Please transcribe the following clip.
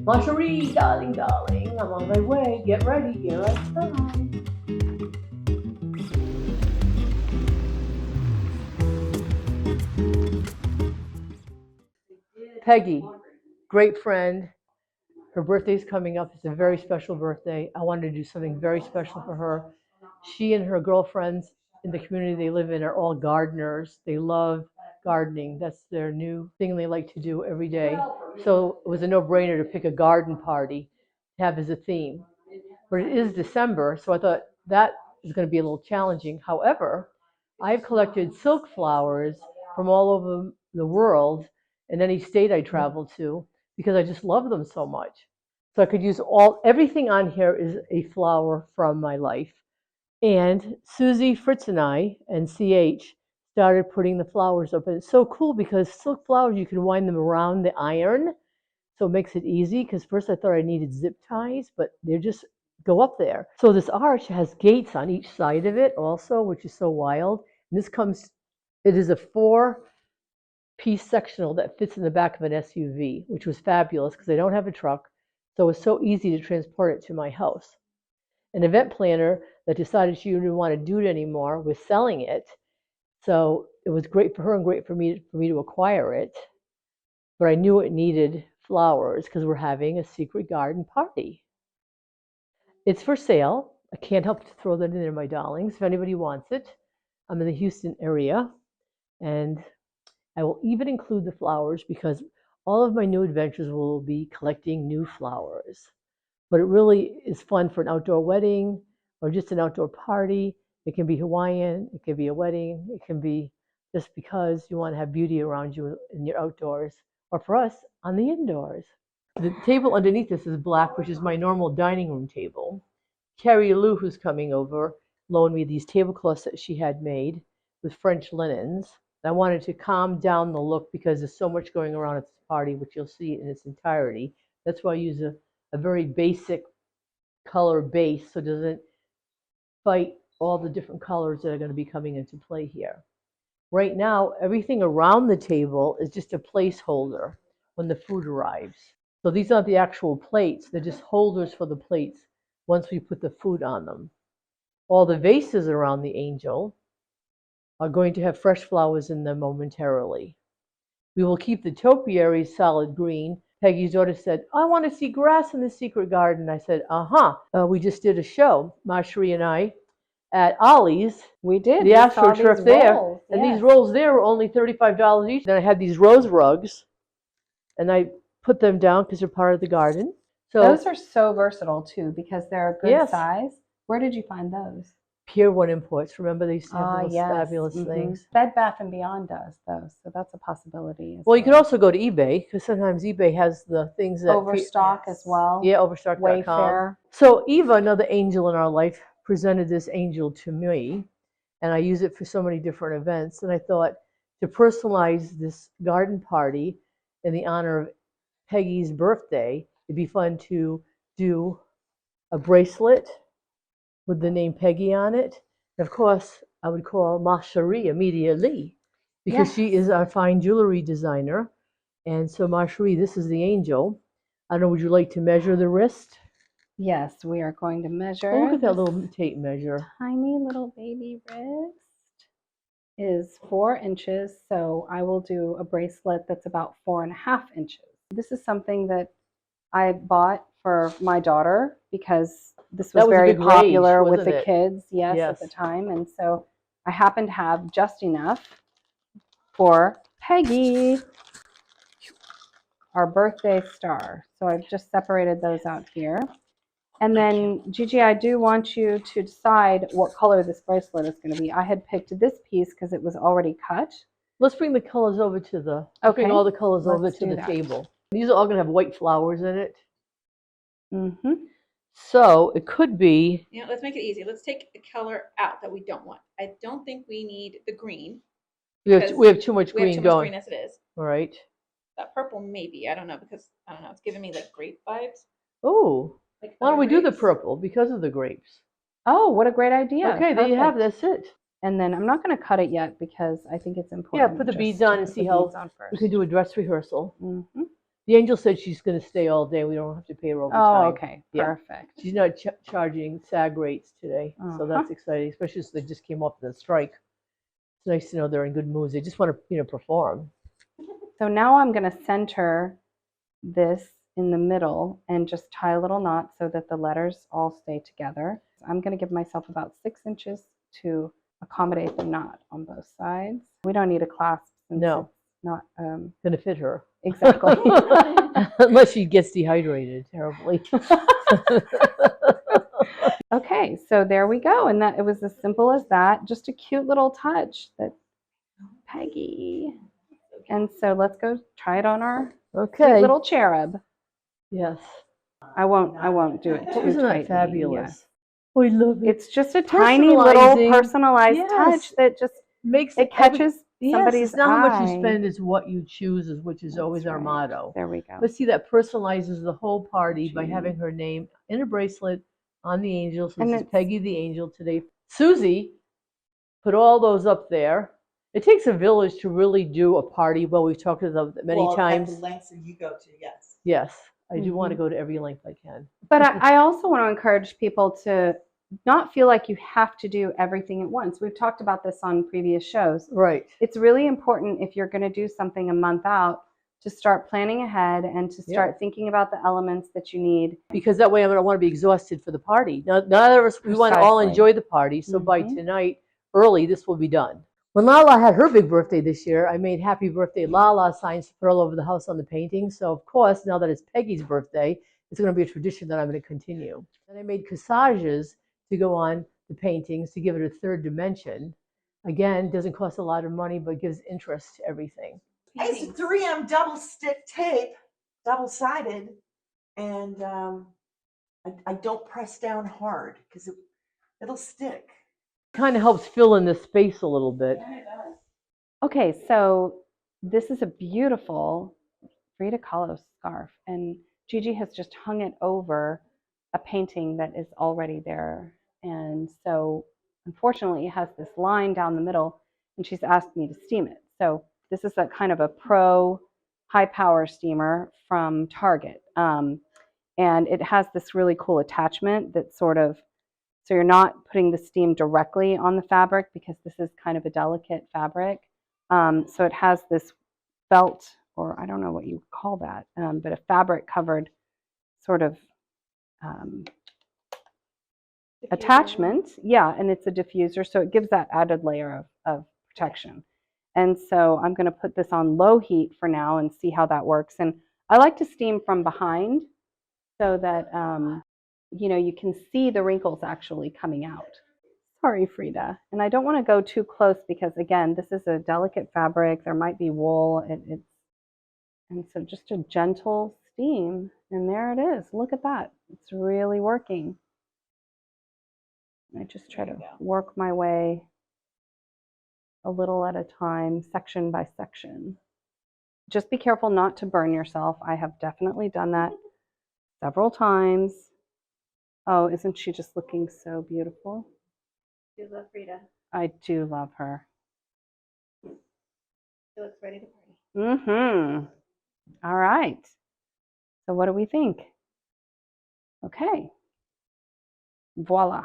Marjorie, darling, darling, I'm on my way. Get ready, here I come. Peggy, great friend. Her birthday's coming up. It's a very special birthday. I wanted to do something very special for her. She and her girlfriends in the community they live in are all gardeners. They love gardening. That's their new thing they like to do every day. So it was a no-brainer to pick a garden party to have as a theme. But it is December, so I thought that is going to be a little challenging. However, I've collected silk flowers from all over the world in any state I travel to because I just love them so much. So I could use everything on here is a flower from my life. And Susie, Fritz, and I, and CH, started putting the flowers up. And it's so cool because silk flowers, you can wind them around the iron. So it makes it easy because first I thought I needed zip ties, but they just go up there. So this arch has gates on each side of it also, which is so wild. And it is a 4-piece sectional that fits in the back of an SUV, which was fabulous because I don't have a truck. So it was so easy to transport it to my house. An event planner that decided she didn't want to do it anymore was selling it. So it was great for her and great for me to acquire it. But I knew it needed flowers because we're having a secret garden party. It's for sale. I can't help to throw that in there, my darlings. If anybody wants it, I'm in the Houston area. And I will even include the flowers because all of my new adventures will be collecting new flowers. But it really is fun for an outdoor wedding or just an outdoor party. It can be Hawaiian, it can be a wedding, it can be just because you want to have beauty around you in your outdoors, or for us, on the indoors. The table underneath this is black, which is my normal dining room table. Carrie Lou, who's coming over, loaned me these tablecloths that she had made with French linens. I wanted to calm down the look because there's so much going around at this party, which you'll see in its entirety. That's why I use a very basic color base so it doesn't fight all the different colors that are going to be coming into play here. Right now, everything around the table is just a placeholder when the food arrives. So these aren't the actual plates, they're just holders for the plates once we put the food on them. All the vases around the angel are going to have fresh flowers in them momentarily. We will keep the topiaries solid green. Peggy's daughter said, I want to see grass in the secret garden. I said, we just did a show, Marjorie and I, at Ollie's. We did. The AstroTurf there. And these rolls there were only $35 each. Then I had these rose rugs, and I put them down because they're part of the garden. So those are so versatile, too, because they're a good size. Where did you find those? Pier 1 Imports. Remember, they used to have those fabulous things. Bed Bath & Beyond does those, so that's a possibility. Well, you could also go to eBay, because sometimes eBay has the things that... Overstock as well. Yeah, Overstock.com. Wayfair. So Eva, another angel in our life, presented this angel to me, and I use it for so many different events. And I thought to personalize this garden party in the honor of Peggy's birthday, it'd be fun to do a bracelet with the name Peggy on it. And of course, I would call Marjorie immediately because she is our fine jewelry designer. And so, Marjorie, this is the angel. I don't know, would you like to measure the wrist? Yes, we are going to measure. Oh, look at that little tape measure. Tiny little baby wrist is 4 inches. So I will do a bracelet that's about 4.5 inches. This is something that I bought for my daughter because this was very popular with the kids, at the time. And so I happened to have just enough for Peggy, our birthday star. So I've just separated those out here. And then, Gigi, I do want you to decide what color this bracelet is going to be. I had picked this piece because it was already cut. Let's bring the colors over to the, bring all the colors over to the table. These are all going to have white flowers in it. Mm-hmm. So it could be... Yeah, let's make it easy. Let's take the color out that we don't want. I don't think we need the green. We have too much green going. We have too much green as it is. All right. That purple maybe. I don't know because, I don't know, it's giving me like grape vibes. Oh. Why don't we do the purple because of the grapes? Oh, what a great idea. Okay, there you have it. That's it. And then I'm not going to cut it yet because I think it's important. Yeah, put the beads on and see how we can do a dress rehearsal. Mm-hmm. The angel said she's going to stay all day. We don't have to pay her overtime. Oh, okay. Yeah. Perfect. She's not charging SAG rates today, so Uh-huh. that's exciting, especially since they just came off the strike. It's nice to know they're in good moods. They just want to, perform. So now I'm going to center this in the middle and just tie a little knot so that the letters all stay together. I'm going to give myself about 6 inches to accommodate the knot on both sides. We don't need a clasp since No. it's not Going to fit her. exactly. Unless she gets dehydrated terribly. Okay, so there we go. And that it was as simple as that. Just a cute little touch that Peggy. And so let's go try it on our Okay. little cherub. Yes. I won't do it too Isn't that tightly. fabulous? Yes. We love it. It's just a tiny little Personalizing. personalized Yes. touch that just Makes it catches somebody's it's not how much you eye. spend, it's what you choose, which is That's always our right. motto. There we go. But see, that personalizes the whole party by Gee. having her name in a bracelet on the angel. So And this is it's- Peggy the angel today. Susie put all those up there. It takes a village to really do a party. Well, we've talked about that many times. At the lengths that you go to, yes. Yes, I do want to go to every length I can. But I also want to encourage people to not feel like you have to do everything at once. We've talked about this on previous shows. Right. It's really important if you're going to do something a month out to start planning ahead and to start thinking about the elements that you need. Because that way I don't want to be exhausted for the party. Now, none of us, we want to all Precisely. enjoy the party. So by Mhm. tonight, early, this will be done. When Lala had her big birthday this year, I made happy birthday Lala signs to put all over the house on the painting. So of course, now that it's Peggy's birthday, it's going to be a tradition that I'm going to continue. And I made corsages to go on the paintings to give it a third dimension. Again, doesn't cost a lot of money, but gives interest to everything. I used 3M double stick tape, double sided, and I don't press down hard because it'll stick. Kind of helps fill in the space a little bit. Okay, so this is a beautiful Frida Kahlo scarf, and Gigi has just hung it over a painting that is already there. And so unfortunately it has this line down the middle, and she's asked me to steam it. So this is a kind of a pro high power steamer from Target. And it has this really cool attachment that sort of, so you're not putting the steam directly on the fabric because this is kind of a delicate fabric. So it has this felt, or I don't know what you would call that, but a fabric covered sort of attachment. Yeah, and it's a diffuser, so it gives that added layer of protection. And so I'm going to put this on low heat for now and see how that works. And I like to steam from behind so that you can see the wrinkles actually coming out. Sorry, Frida. And I don't want to go too close because, again, this is a delicate fabric. There might be wool. And so just a gentle steam. And there it is. Look at that. It's really working. I just try to work my way a little at a time, section by section. Just be careful not to burn yourself. I have definitely done that several times. Oh, isn't she just looking so beautiful? You love Frida. I do love her. She looks ready to party. Mm-hmm. All right. So what do we think? Okay. Voila.